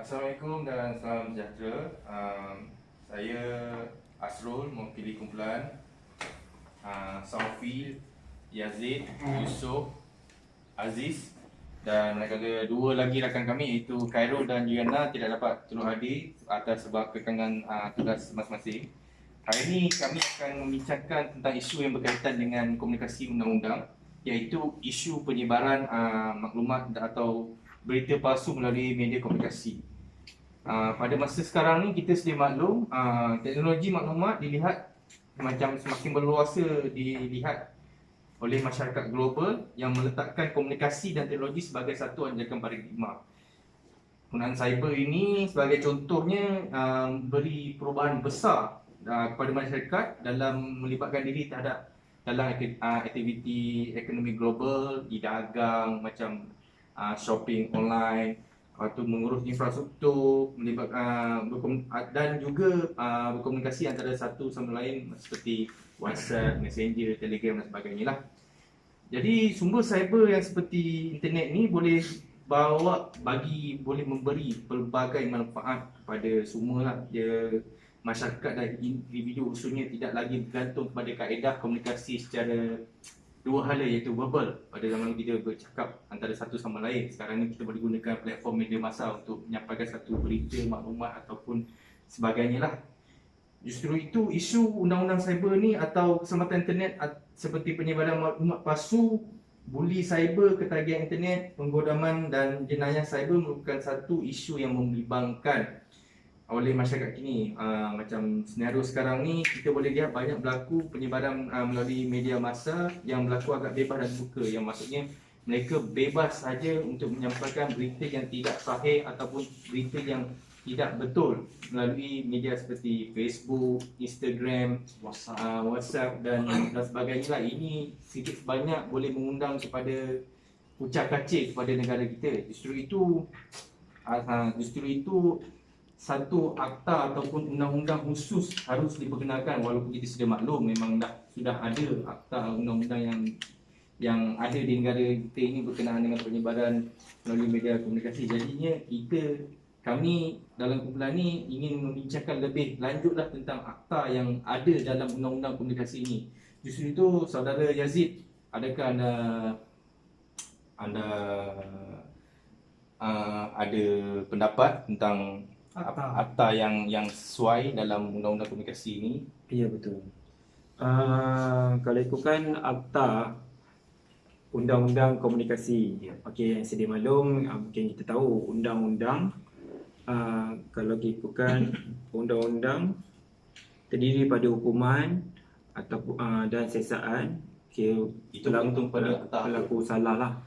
Assalamualaikum dan salam sejahtera. Saya Asrul, mewakili kumpulan Saufi, Yazid, Yusof, Aziz, dan manakala dua lagi rakan kami iaitu Khairul dan Yuliana tidak dapat turut hadir atas sebab kekangan tugas masing-masing. Hari ini kami akan membincangkan tentang isu yang berkaitan dengan komunikasi undang-undang, iaitu isu penyebaran maklumat atau berita palsu melalui media komunikasi. Pada masa sekarang ni kita sedia maklum, teknologi maklumat dilihat macam semakin berluasa dilihat oleh masyarakat global yang meletakkan komunikasi dan teknologi sebagai satu ajakan paradigma. Penggunaan cyber ini sebagai contohnya beri perubahan besar kepada masyarakat dalam melibatkan diri terhadap dalam aktiviti ekonomi global, di dagang macam shopping online, atau mengurus infrastruktur, dan juga berkomunikasi antara satu sama lain seperti WhatsApp, Messenger, Telegram dan sebagainya lah. Jadi sumber cyber yang seperti internet ni boleh memberi pelbagai manfaat kepada semua lah. Masyarakat dan individu khususnya tidak lagi bergantung kepada kaedah komunikasi secara dua hala, iaitu verbal. Pada zaman kita bercakap antara satu sama lain. Sekarang ni kita boleh gunakan platform media massa untuk menyampaikan satu berita, maklumat ataupun sebagainya lah. Justru itu isu undang-undang cyber ni atau keselamatan internet seperti penyebaran maklumat palsu, buli cyber, ketagihan internet, penggodaman dan jenayah cyber merupakan satu isu yang membimbangkan oleh masyarakat kini. Macam senario sekarang ni kita boleh lihat banyak berlaku penyebaran melalui media massa yang berlaku agak bebas dan buka, yang maksudnya mereka bebas saja untuk menyampaikan berita yang tidak sahih ataupun berita yang tidak betul melalui media seperti Facebook, Instagram, WhatsApp dan sebagainya lah. Ini sedikit sebanyak boleh mengundang kepada ucap-kacir kepada negara kita. Justru itu satu akta ataupun undang-undang khusus harus diperkenalkan, walaupun kita sudah maklum memang sudah ada akta undang-undang yang ada di negara kita ini berkenaan dengan penyebaran melalui media komunikasi. Jadinya kami dalam kumpulan ini ingin membincangkan lebih lanjutlah tentang akta yang ada dalam undang-undang komunikasi ini. Justru itu, saudara Yazid, adakah anda ada pendapat tentang akta yang sesuai dalam undang-undang komunikasi ini? Ya, betul. Kalau ikutkan akta undang-undang komunikasi, okey, yang sedia maklum, mungkin kita tahu undang-undang, kalau ikutkan undang-undang terdiri pada hukuman ataupun dan siasaan, itu bergantung pada pelaku salah lah.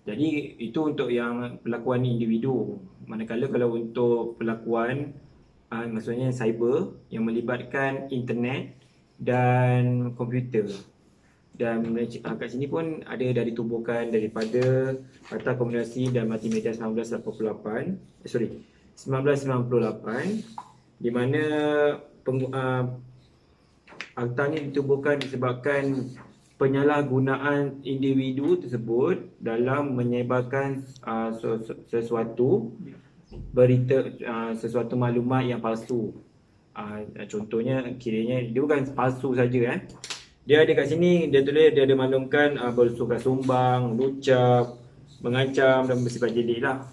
Jadi itu untuk yang pelakuan individu. Manakala kalau untuk pelakuan maksudnya cyber yang melibatkan internet dan komputer. Dan kat sini pun ada ditubuhkan daripada Akta Komunikasi dan Multimedia 1998, di mana akta ni ditubuhkan disebabkan penyalahgunaan individu tersebut dalam menyebarkan sesuatu berita, sesuatu maklumat yang palsu. Contohnya, kiranya dia bukan palsu saja, dia ada kat sini, dia tulis, dia ada maklumkan bersuka sumbang, lucap, mengancam dan bersifat jeli lah.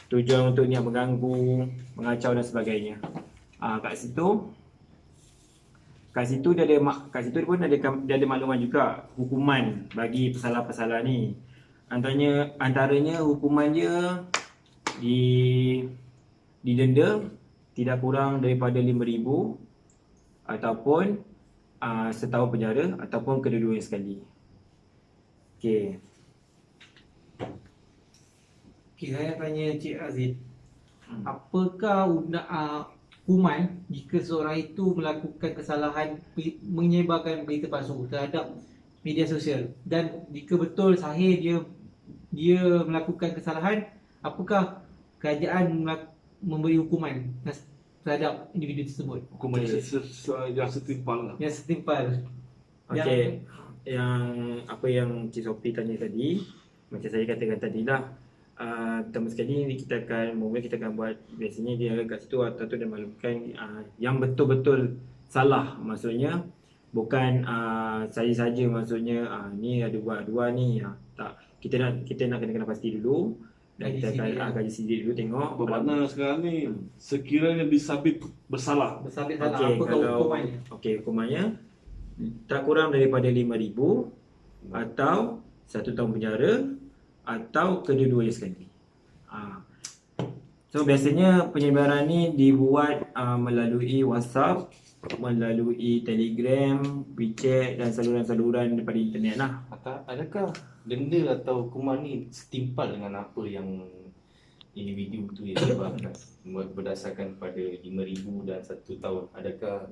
Tujuan untuk niat mengganggu, mengacau dan sebagainya. Kat situ dia pun ada maklumat juga hukuman bagi pesalah-pesalah ni. Antaranya hukuman dia didenda tidak kurang daripada 5,000 ataupun setahun penjara ataupun kedua-duanya sekali. Okey. Saya tanya Cik Aziz, apakah hukuman jika seorang itu melakukan kesalahan menyebarkan berita palsu terhadap media sosial, dan jika betul sahih dia melakukan kesalahan, apakah kerajaan memberi hukuman terhadap individu tersebut? Hukuman yang setimpal lah. Yang setimpal. Okey. Yang apa yang Cik Sophie tanya tadi, macam saya katakan tadi lah, Pertama sekali ni mula kita akan buat, biasanya dia kat situ atau tu dia maklumkan yang betul-betul salah, maksudnya bukan saya saja, maksudnya ni ada buat dua ni, tak, kita nak kena pasti dulu dan kita akan kaji sidik dulu, tengok Bermakna sekarang ni sekiranya disabit bersalah, Bersabit salah, okey, apakah kalau hukumannya? hukumannya tak kurang daripada 5,000 atau 1 tahun penjara atau kedua-duanya sekali. So biasanya penyebaran ni dibuat melalui WhatsApp, melalui Telegram, WeChat dan saluran-saluran daripada internet lah. Adakah denda atau hukuman ni setimpal dengan apa yang individu tu yang sebabkan berdasarkan pada 5,000 dan 1 tahun? Adakah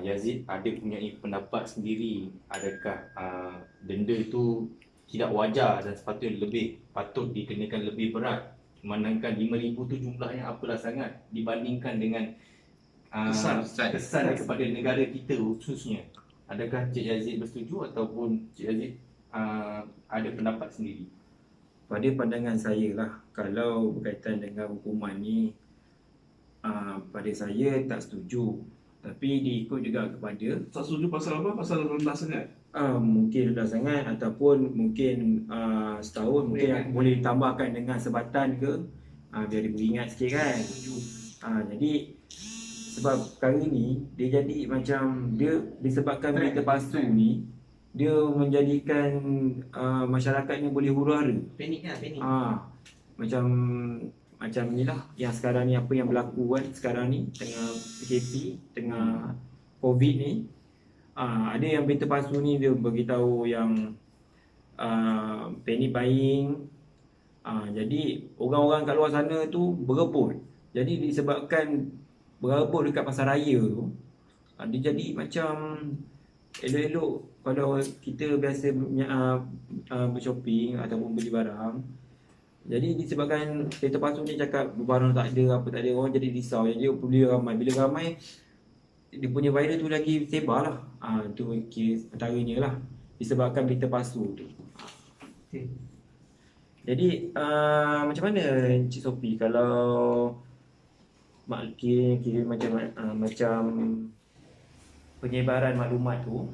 Yazid ada punya pendapat sendiri, adakah denda itu tidak wajar dan sepatutnya patut dikenakan lebih berat, memandangkan 5,000 tu jumlahnya apalah sangat dibandingkan dengan kesan kepada negara kita khususnya? Adakah Cik Yazid bersetuju ataupun Cik Yazid ada pendapat sendiri? Pada pandangan saya lah, kalau berkaitan dengan hukuman ni, pada saya tak setuju. Tapi diikut juga kepada tak setuju pasal apa? Pasal rendah sangat. mungkin rendah sangat ataupun mungkin setahun mungkin boleh ditambahkan dengan sebatan ke, biar dia beringat sikit kan. Jadi sebab perkara ni dia jadi macam dia disebabkan berita palsu ni, dia menjadikan masyarakatnya boleh huru-hara. Panik lah, panik. Macam ni lah yang sekarang ni, apa yang berlaku kan sekarang ni tengah PKP, tengah COVID ni. Ada yang berita palsu ni dia beritahu yang panic buying. Jadi orang-orang kat luar sana tu berebut. Jadi disebabkan berebut dekat pasar raya tu, dia jadi macam elok-elok kalau kita biasa bershopping ataupun beli barang. Jadi disebabkan berita palsu ni cakap barang tak ada, apa tak ada, orang jadi risau. Jadi beli ramai. Bila ramai, dia punya viral tu lagi sebar lah. Tu kira antaranya lah, disebabkan berita palsu tu. Jadi macam mana Encik Sophie kalau kira macam penyebaran maklumat tu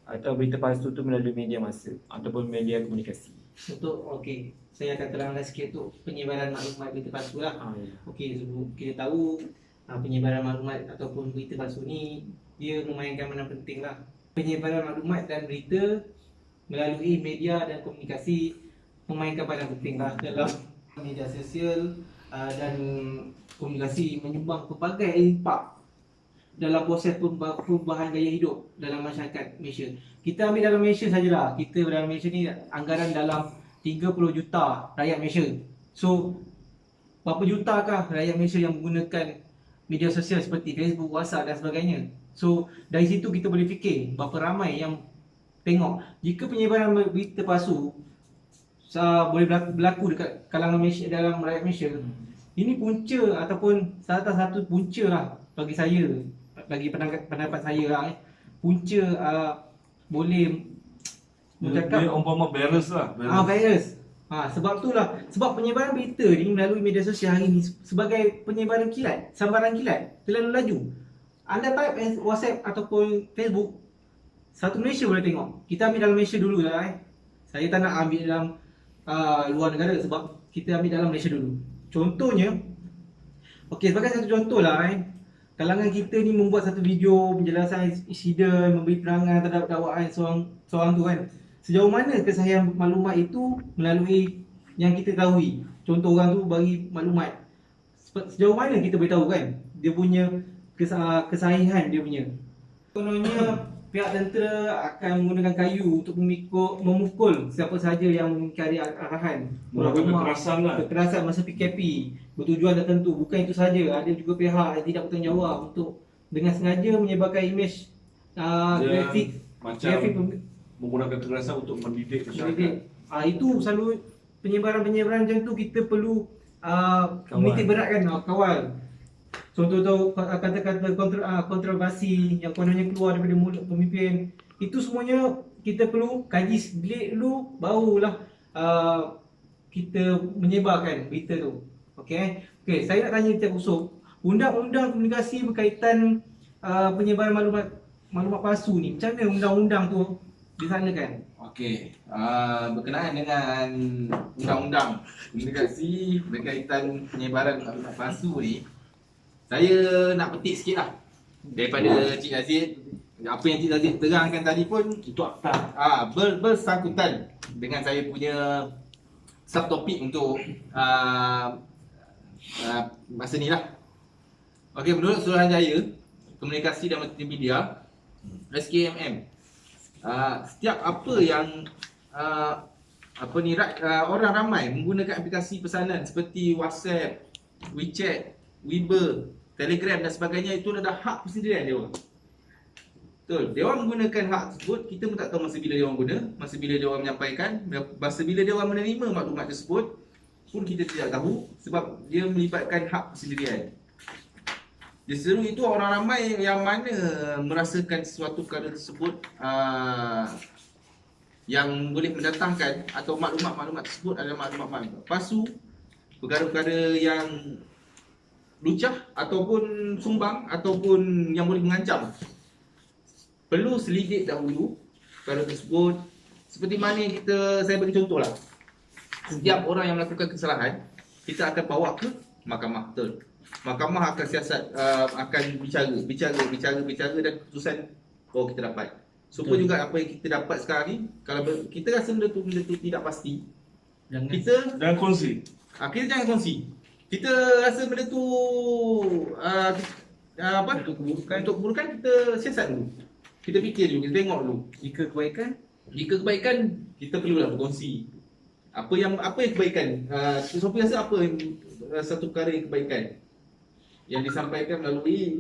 atau berita palsu tu melalui media massa ataupun media komunikasi? Okey, saya akan terangkan sikit tu penyebaran maklumat berita palsu lah. Ya. Okey, kita tahu penyebaran maklumat ataupun berita palsu ni dia memainkan peranan penting lah. Penyebaran maklumat dan berita melalui media dan komunikasi memainkan peranan penting lah dalam media sosial dan komunikasi, menyumbang pelbagai impak dalam proses perubahan gaya hidup dalam masyarakat Malaysia. Kita ambil dalam Malaysia sajalah. Kita dalam Malaysia ni anggaran dalam 30 juta rakyat Malaysia. So, berapa jutakah rakyat Malaysia yang menggunakan media sosial seperti Facebook, WhatsApp dan sebagainya. So, dari situ kita boleh fikir berapa ramai yang tengok. Jika penyebaran berita palsu boleh berlaku dekat kalangan Malaysia, dalam rakyat Malaysia, ini punca ataupun salah satu punca lah bagi saya, bagi pendapat saya lah, punca boleh Dia umpama virus lah. virus. Sebab itulah, sebab penyebaran berita ni melalui media sosial hari ni sebagai penyebaran kilat, sambaran kilat terlalu laju. Anda type WhatsApp ataupun Facebook, satu Malaysia boleh tengok. Kita ambil dalam Malaysia dulu lah. Saya tak nak ambil dalam luar negara sebab kita ambil dalam Malaysia dulu. Contohnya, okey, sebagai satu contoh lah, kalangan kita ni membuat satu video penjelasan insiden, memberi penerangan terhadap dakwaan seorang tu kan. Sejauh mana kesahihan maklumat itu melalui yang kita ketahui. Contoh orang tu bagi maklumat, sejauh mana kita boleh tahu kan dia punya kesahihan dia punya. Kononnya pihak tentera akan menggunakan kayu untuk memukul siapa sahaja yang mengingkari arahan. Kekerasan lah. Kekerasan masa PKP bertujuan tertentu. Bukan itu sahaja, ada juga pihak yang tidak bertanggungjawab untuk dengan sengaja menyebarkan imej grafik menggunakan kekerasan untuk mendidik masyarakat. Itu selalu penyebaran macam tu kita perlu menitik beratkan, kawal. Contoh tu kata-kata kontroversi yang kononnya keluar daripada mulut pemimpin, itu semuanya kita perlu kaji bilik dulu, barulah kita menyebarkan berita tu. Okey. Okey, saya nak tanya Encik Yusof, undang-undang komunikasi berkaitan penyebaran maklumat palsu ni, macam mana undang-undang tu dilaksanakan? Okey, berkenaan dengan undang-undang komunikasi berkaitan penyebaran maklumat palsu ni, saya nak petik sikit lah daripada Cik Aziz. Apa yang Cik Aziz terangkan tadi pun Itu akta. bersangkutan dengan saya punya subtopik untuk masa ni lah. Okey, menurut Suruhanjaya Komunikasi dan Multimedia SKMM, setiap apa yang orang ramai menggunakan aplikasi pesanan seperti WhatsApp, WeChat, Viber, Telegram dan sebagainya, itu adalah hak persendirian dia orang. Betul, dia orang menggunakan hak tersebut, kita pun tak tahu masa bila dia orang guna, masa bila dia orang menyampaikan, masa bila dia orang menerima maklumat tersebut pun kita tidak tahu sebab dia melibatkan hak persendirian. Justru itu orang ramai yang mana merasakan sesuatu perkara tersebut yang boleh mendatangkan atau maklumat-maklumat tersebut adalah maklumat-maklumat palsu, perkara-perkara yang lucah ataupun sumbang ataupun yang boleh mengancam. Perlu selidik dahulu perkara tersebut. Seperti mana yang saya bagi contoh lah. Setiap orang yang melakukan kesalahan, kita akan bawa ke mahkamah, betul. Mahkamah akan siasat, akan bicara dan keputusan baru kita dapat. Supaya juga apa yang kita dapat sekarang ni, kalau kita rasa benda tu tidak pasti, kita Jangan kongsi. kita jangan kongsi. Kita rasa benda tu untuk keburukan, kita siasat dulu. Kita fikir dulu, kita tengok dulu. Jika Kebaikan kita perlulah berkongsi. Apa yang kebaikan? Sophie rasa apa yang satu perkara yang kebaikan yang disampaikan melalui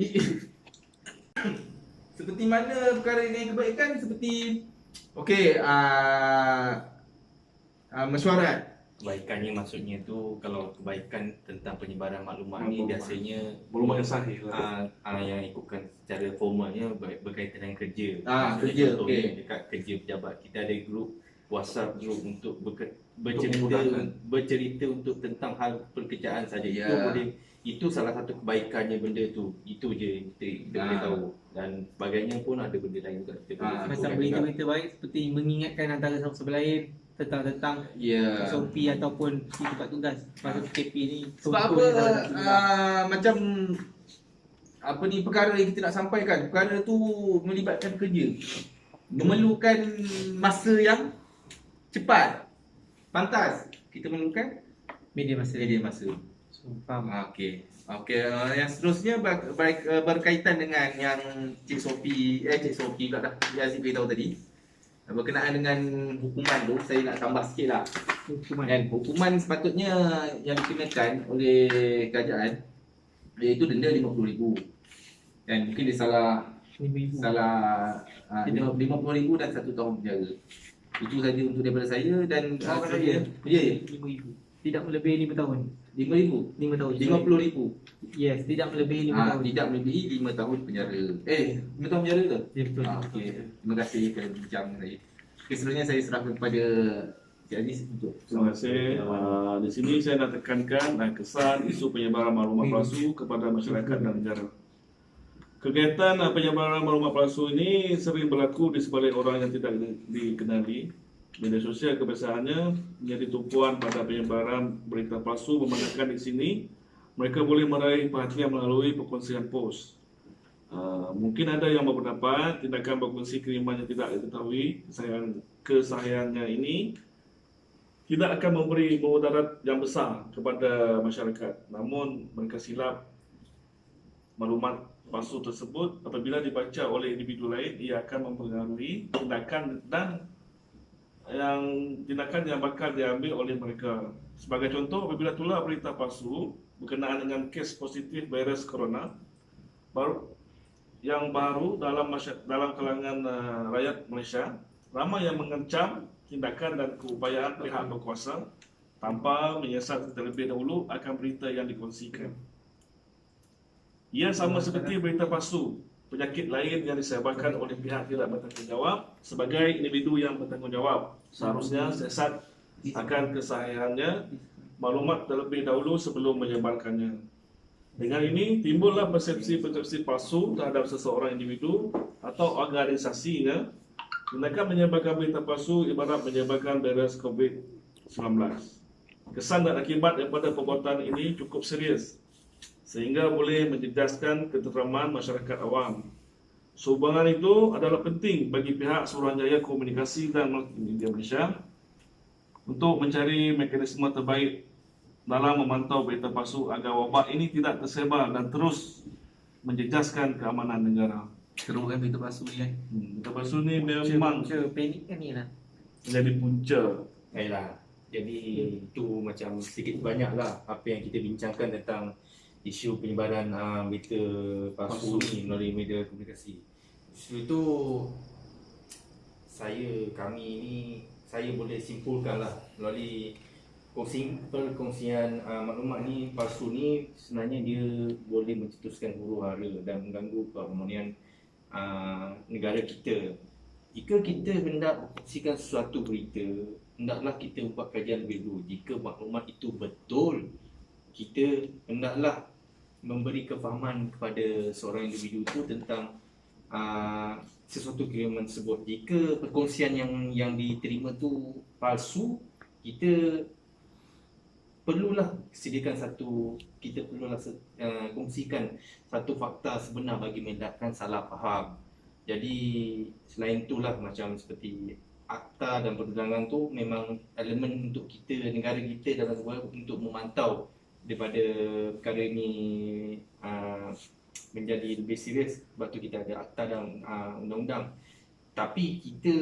seperti mana perkara yang kebaikan, seperti mesyuarat. Kebaikannya maksudnya tu, kalau kebaikan tentang penyebaran maklumat ni biasanya Maklumat yang sahih lah. yang ikutkan secara formalnya berkaitan dengan kerja. Kerja, Contohnya okey. dekat kerja pejabat kita ada grup WhatsApp group untuk memudahkan. bercerita untuk tentang hal pekerjaan saja. Ya. Itu salah satu kebaikannya benda tu. Itu je kita boleh tahu. Dan sebagainya pun ada benda lain juga kita boleh macam simpulkan berita-berita baik seperti mengingatkan antara satu sama lain tentang Ya. SOP ataupun di tempat tugas masa PKP ni. Sebab apa macam perkara yang kita nak sampaikan, perkara tu melibatkan kerja, memerlukan masa yang cepat, pantas. Kita memerlukan media masa. So, faham. Okey. Yang seterusnya berkaitan dengan yang Cik Sophie pula dah Aziz beritahu tadi. Berkenaan dengan hukuman tu, saya nak tambah sikit lah. Hukuman sepatutnya yang dikenakan oleh kerajaan iaitu denda RM50,000. Dan mungkin dia salah RM50,000 dan 1 tahun penjara. Itu saja untuk daripada saya dan saja. Ya. RM5,000. Tidak melebihi 5 tahun. RM5,000. 5 tahun. RM50,000. Yes, tidak melebihi 5 tahun. Tidak melebihi 5 tahun penjara. 5 tahun penjara ke? Ya, betul. Okey. Terima kasih kerana bincang saya. Seterusnya saya serahkan kepada Cik Aziz untuk. Terima kasih. Di sini saya nak tekankan kesan isu penyebaran maklumat palsu kepada masyarakat dan negara. Kegiatan penyebaran maklumat palsu ini sering berlaku di sebalik orang yang tidak dikenali. Media sosial kebiasaannya menjadi tumpuan pada penyebaran berita palsu, memandangkan di sini mereka boleh meraih perhatian melalui perkongsian post. Mungkin ada yang berpendapat tindakan berkongsi kiriman yang tidak diketahui kesahihannya ini tidak akan memberi mudarat yang besar kepada masyarakat. Namun mereka silap. Maklumat palsu tersebut apabila dibaca oleh individu lain, ia akan mempengaruhi tindakan yang bakal diambil oleh mereka. Sebagai contoh, apabila tular berita palsu berkenaan dengan kes positif virus corona baru dalam kalangan rakyat Malaysia, ramai yang mengecam tindakan dan keupayaan pihak berkuasa tanpa menyiasat terlebih dahulu akan berita yang dikongsikan. Ia sama seperti berita palsu, penyakit lain yang disebarkan oleh pihak tidak bertanggungjawab sebagai individu yang bertanggungjawab. Seharusnya siasat akan kesahihannya maklumat terlebih dahulu sebelum menyebarkannya. Dengan ini timbullah persepsi-persepsi palsu terhadap seseorang individu atau organisasinya. Tindakan menyebarkan berita palsu ibarat menyebarkan virus COVID-19. Kesan dan akibat daripada perbuatan ini cukup serius sehingga boleh menjejaskan ketenteraman masyarakat awam. Sehubungan itu adalah penting bagi pihak Suruhanjaya Komunikasi dan Multimedia Malaysia untuk mencari mekanisme terbaik dalam memantau berita palsu agar wabak ini tidak tersebar dan terus menjejaskan keamanan negara. Teruk kan berita palsu ni kan? Berita palsu ni memang panik kan ni lah. menjadi punca. Baiklah. Jadi itu macam sedikit banyak lah apa yang kita bincangkan tentang isu penyebaran berita palsu ni melalui media komunikasi. Isu itu saya boleh simpulkanlah melalui perkongsian maklumat ni palsu ni sebenarnya dia boleh mencetuskan huru-hara dan mengganggu keharmonian negara kita. Jika kita hendak kongsikan sesuatu berita, hendaklah kita buat kajian lebih dulu. Jika maklumat itu betul, kita hendaklah memberi kefahaman kepada seorang individu itu tentang sesuatu kiriman tersebut. Jika perkongsian yang diterima tu palsu, kita perlulah kongsikan satu fakta sebenar bagi mengelakkan salah faham. Jadi selain itulah macam seperti akta dan perundangan tu memang elemen untuk kita, negara kita dalam untuk memantau daripada perkara ini menjadi lebih serius. Sebab tu kita ada akta dan undang-undang. Tapi kita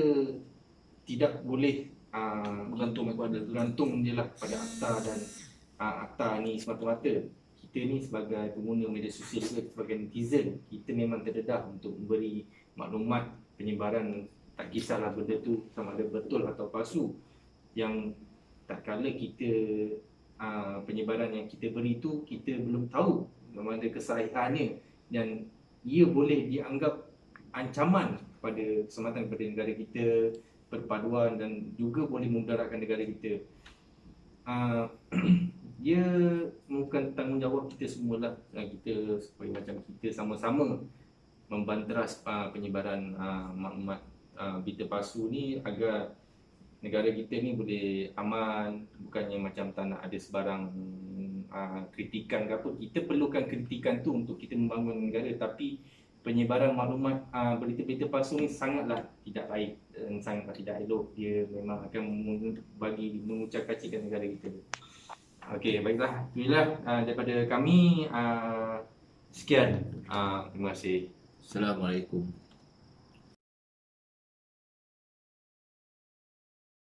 tidak boleh bergantung je lah pada akta dan akta ni semata-mata. Kita ni sebagai pengguna media sosial juga, sebagai netizen, kita memang terdedah untuk memberi maklumat penyebaran, tak kisahlah benda tu sama ada betul atau palsu. Yang tak kala kita penyebaran yang kita beri tu kita belum tahu mana kesahihannya dan ia boleh dianggap ancaman kepada keselamatan kepada negara kita, perpaduan dan juga boleh memudaratkan negara kita. Dia bukan tanggungjawab kita semualah, kita supaya macam kita sama-sama membanteras penyebaran maklumat berita palsu ni agar negara kita ni boleh aman, bukannya macam tak nak ada sebarang kritikan ke apa. Kita perlukan kritikan tu untuk kita membangun negara, tapi penyebaran maklumat berita-berita palsu ni sangatlah tidak baik dan sangatlah tidak elok. Dia memang akan mengucap-kacikkan negara kita. Okey, baiklah. Itulah daripada kami. Sekian. Terima kasih. Assalamualaikum.